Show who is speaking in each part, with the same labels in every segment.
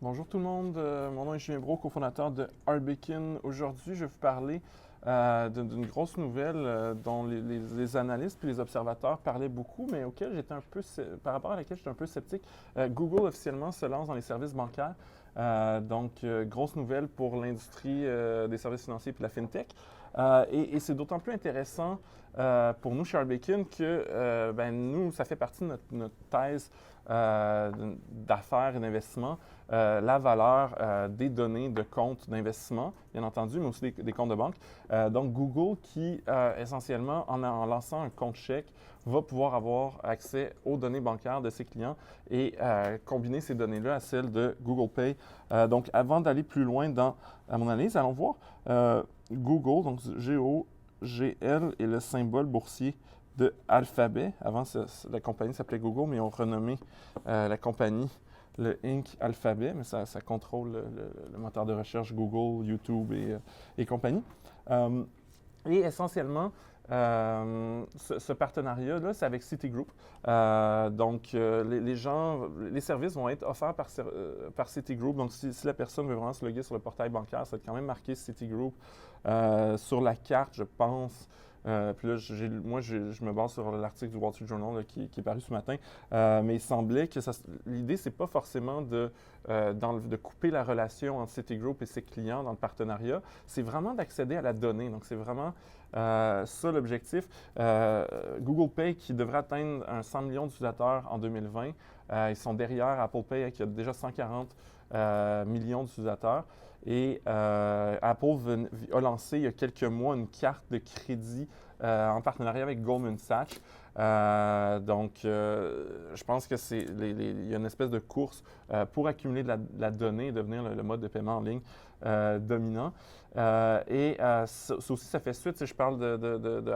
Speaker 1: Bonjour tout le monde, mon nom est Julien Brault, cofondateur de Arbekin. Aujourd'hui, je vais vous parler d'une grosse nouvelle dont les analystes et les observateurs parlaient beaucoup, mais par rapport à laquelle j'étais un peu sceptique. Google officiellement se lance dans les services bancaires. Grosse nouvelle pour l'industrie des services financiers et de la FinTech. Et c'est d'autant plus intéressant pour nous chez Arbekin que nous, ça fait partie de notre thèse d'affaires et d'investissement, la valeur des données de comptes d'investissement, bien entendu, mais aussi des comptes de banque. Donc, Google qui, essentiellement, en lançant un compte chèque, va pouvoir avoir accès aux données bancaires de ses clients et combiner ces données-là à celles de Google Pay. Donc, avant d'aller plus loin à mon analyse, allons voir Google, donc G-O-G-L et le symbole boursier de Alphabet. Avant, la compagnie s'appelait Google, mais ils ont renommé la compagnie le Inc. Alphabet, mais ça contrôle le moteur de recherche Google, YouTube et compagnie. Et essentiellement, ce partenariat-là, c'est avec Citigroup. Les services vont être offerts par Citigroup. Donc, si la personne veut vraiment se loguer sur le portail bancaire, ça va être quand même marqué Citigroup sur la carte, je pense. Puis là, je me base sur l'article du Wall Street Journal là, qui est paru ce matin. Mais il semblait que l'idée, c'est pas forcément de couper la relation entre Citigroup et ses clients dans le partenariat. C'est vraiment d'accéder à la donnée. Donc, c'est vraiment ça l'objectif. Google Pay qui devrait atteindre un 100 millions d'utilisateurs en 2020. Ils sont derrière Apple Pay qui a déjà 140 millions d'utilisateurs. Et Apple a lancé il y a quelques mois une carte de crédit en partenariat avec Goldman Sachs. Je pense que il y a une espèce de course pour accumuler de la donnée et devenir le mode de paiement en ligne dominant. Ça aussi, ça fait suite, si je parle de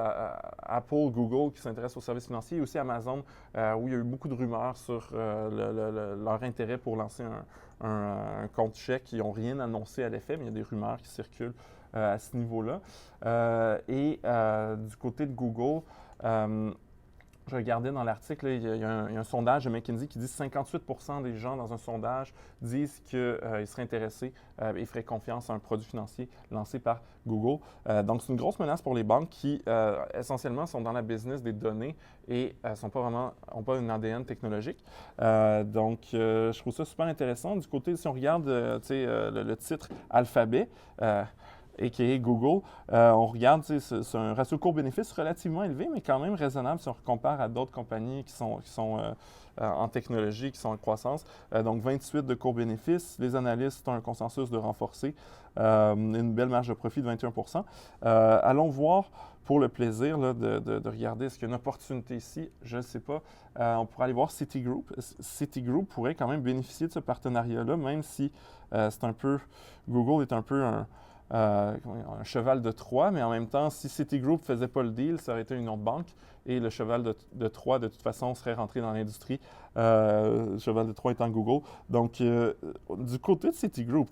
Speaker 1: Apple, Google qui s'intéressent aux services financiers, et aussi Amazon, où il y a eu beaucoup de rumeurs sur leur intérêt pour lancer un compte chèque. Ils n'ont rien annoncé à l'effet, mais il y a des rumeurs qui circulent à ce niveau-là. Du côté de Google, je regardais dans l'article, il y a un sondage de McKinsey qui dit que 58 des gens dans un sondage disent qu'ils seraient intéressés et feraient confiance à un produit financier lancé par Google. Donc, c'est une grosse menace pour les banques qui, essentiellement, sont dans la business des données et n'ont pas une ADN technologique. Je trouve ça super intéressant. Du côté, si on regarde le titre Alphabet, a.k.a. Google, on regarde, c'est un ratio court-bénéfice relativement élevé, mais quand même raisonnable si on compare à d'autres compagnies qui sont en technologie, qui sont en croissance. Donc, 28 de court-bénéfice. Les analystes ont un consensus de renforcer. Une belle marge de profit de 21 Allons voir pour le plaisir là, de regarder est-ce qu'il y a une opportunité ici. Je ne sais pas. On pourrait aller voir Citigroup. Citigroup pourrait quand même bénéficier de ce partenariat-là, même si Google est un peu un cheval de Troie, mais en même temps, si Citigroup ne faisait pas le deal, ça aurait été une autre banque et le cheval de Troie, de toute façon, serait rentré dans l'industrie. Le cheval de Troie étant Google. Donc, du côté de Citigroup,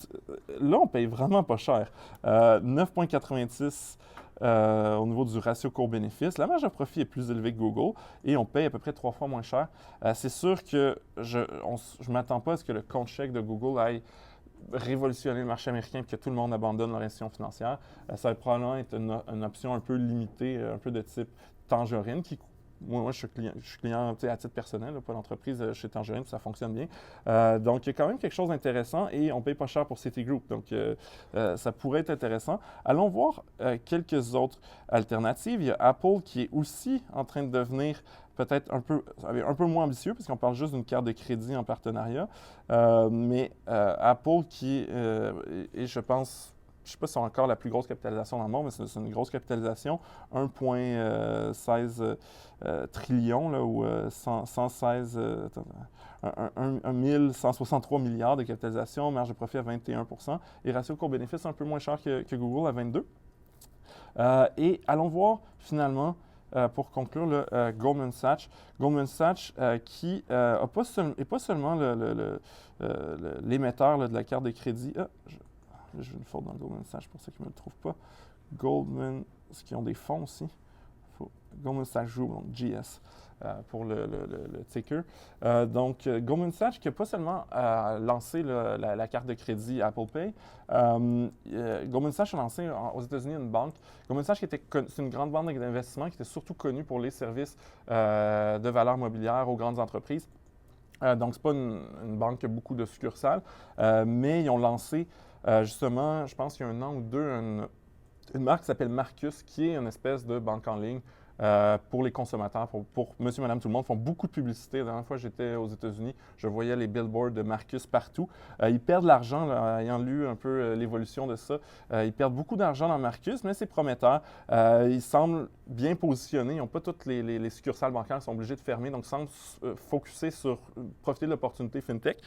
Speaker 1: là, on paye vraiment pas cher. 9,86 au niveau du ratio court-bénéfice. La marge de profit est plus élevée que Google et on paye à peu près 3 fois moins cher. C'est sûr que je ne m'attends pas à ce que le compte chèque de Google aille révolutionner le marché américain et que tout le monde abandonne leur institution financière. Ça va probablement être une option un peu limitée, un peu de type Tangerine, moi, je suis client à titre personnel, là, pas l'entreprise chez Tangerine, ça fonctionne bien. Donc, il y a quand même quelque chose d'intéressant et on ne paye pas cher pour Citigroup. Donc, ça pourrait être intéressant. Allons voir quelques autres alternatives. Il y a Apple qui est aussi en train de devenir peut-être un peu moins ambitieux, parce qu'on parle juste d'une carte de crédit en partenariat. Apple qui est, je pense, je ne sais pas si c'est encore la plus grosse capitalisation dans le monde, mais c'est une grosse capitalisation, 1,16 trillion, là, ou 116, 1163 milliards de capitalisation, marge de profit à 21 et ratio court-bénéfice un peu moins cher que Google à 22. Et allons voir finalement pour conclure, Goldman Sachs. Goldman Sachs qui n'est pas seulement l'émetteur de la carte de crédit. J'ai une faute dans Goldman Sachs pour ceux qui ne me le trouvent pas. Goldman, est-ce qu'ils ont des fonds aussi? Goldman Sachs Group, donc GS. Pour le ticker. Donc, Goldman Sachs qui n'a pas seulement lancé la carte de crédit Apple Pay, Goldman Sachs a lancé aux États-Unis une banque. Goldman Sachs, c'est une grande banque d'investissement qui était surtout connue pour les services de valeur mobilière aux grandes entreprises. Donc, ce n'est pas une banque qui a beaucoup de succursales, mais ils ont lancé justement, je pense qu'il y a un an ou deux, une marque qui s'appelle Marcus, qui est une espèce de banque en ligne pour les consommateurs, pour monsieur, madame, tout le monde. Ils font beaucoup de publicité. La dernière fois que j'étais aux États-Unis, je voyais les billboards de Marcus partout. Ils perdent de l'argent, là, ayant lu un peu l'évolution de ça. Ils perdent beaucoup d'argent dans Marcus, mais c'est prometteur. Ils semblent bien positionnés. Ils n'ont pas toutes les succursales bancaires qui sont obligées de fermer, donc ils semblent focusser sur profiter de l'opportunité FinTech.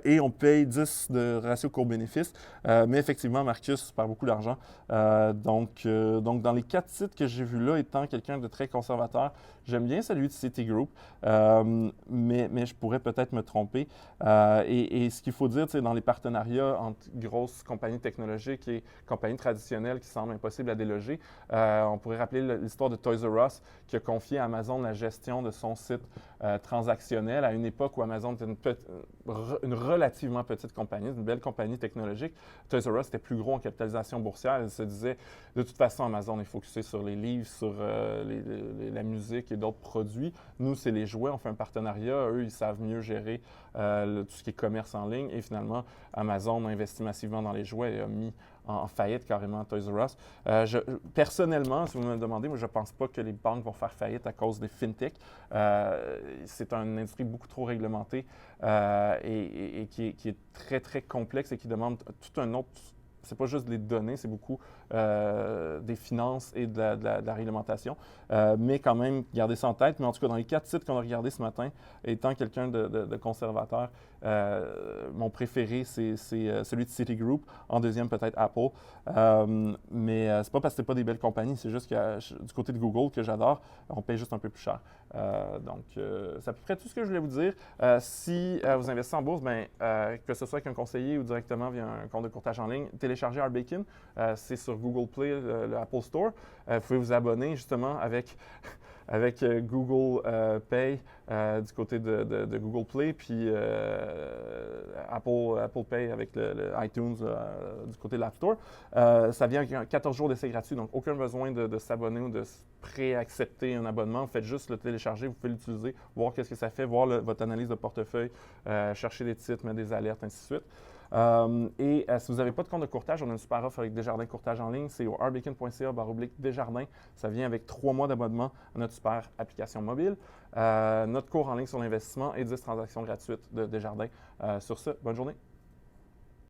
Speaker 1: Et on paye 10 de ratio court-bénéfice. Mais effectivement, Marcus perd beaucoup d'argent. Donc, dans les 4 sites que j'ai vus là, étant quelqu'un de très conservateur, j'aime bien celui de Citigroup, mais je pourrais peut-être me tromper. Et ce qu'il faut dire, dans les partenariats entre grosses compagnies technologiques et compagnies traditionnelles qui semblent impossibles à déloger, on pourrait rappeler l'histoire de Toys R Us qui a confié à Amazon la gestion de son site transactionnel à une époque où Amazon était une relativement petite compagnie, une belle compagnie technologique. Toys R Us était plus gros en capitalisation boursière. Elle se disait, de toute façon, Amazon est focusé sur les livres, sur la musique et d'autres produits. Nous, c'est les jouets. On fait un partenariat. Eux, ils savent mieux gérer tout ce qui est commerce en ligne. Et finalement, Amazon a investi massivement dans les jouets et a mis en faillite carrément Toys R Us. Personnellement, si vous me le demandez, moi, je ne pense pas que les banques vont faire faillite à cause des FinTech. C'est une industrie beaucoup trop réglementée et qui est très, très complexe et qui demande tout un autre... C'est pas juste les données, c'est beaucoup des finances et de la réglementation. Mais quand même, gardez ça en tête. Mais en tout cas, dans les 4 sites qu'on a regardés ce matin, étant quelqu'un de conservateur, mon préféré, c'est celui de Citigroup. En deuxième, peut-être Apple. Mais c'est pas parce que c'est pas des belles compagnies, c'est juste que du côté de Google, que j'adore, on paye juste un peu plus cher. Donc, c'est à peu près tout ce que je voulais vous dire. Si vous investissez en bourse, que ce soit avec un conseiller ou directement via un compte de courtage en ligne, téléchargez Arbacon. C'est sur Google Play, le Apple Store. Vous pouvez vous abonner justement avec Google Pay du côté de Google Play, puis Apple Pay avec le iTunes du côté de l'App Store. Ça vient avec 14 jours d'essai gratuit, donc aucun besoin de s'abonner ou de pré-accepter un abonnement. Vous faites juste le télécharger, vous pouvez l'utiliser, voir qu'est-ce que ça fait, voir votre analyse de portefeuille, chercher des titres, mettre des alertes, ainsi de suite. Si vous n'avez pas de compte de courtage, on a une super offre avec Desjardins Courtage en ligne. C'est au arbacon.ca/Desjardins. Ça vient avec 3 mois d'abonnement à notre super application mobile. Notre cours en ligne sur l'investissement et 10 transactions gratuites de Desjardins. Sur ce, bonne journée.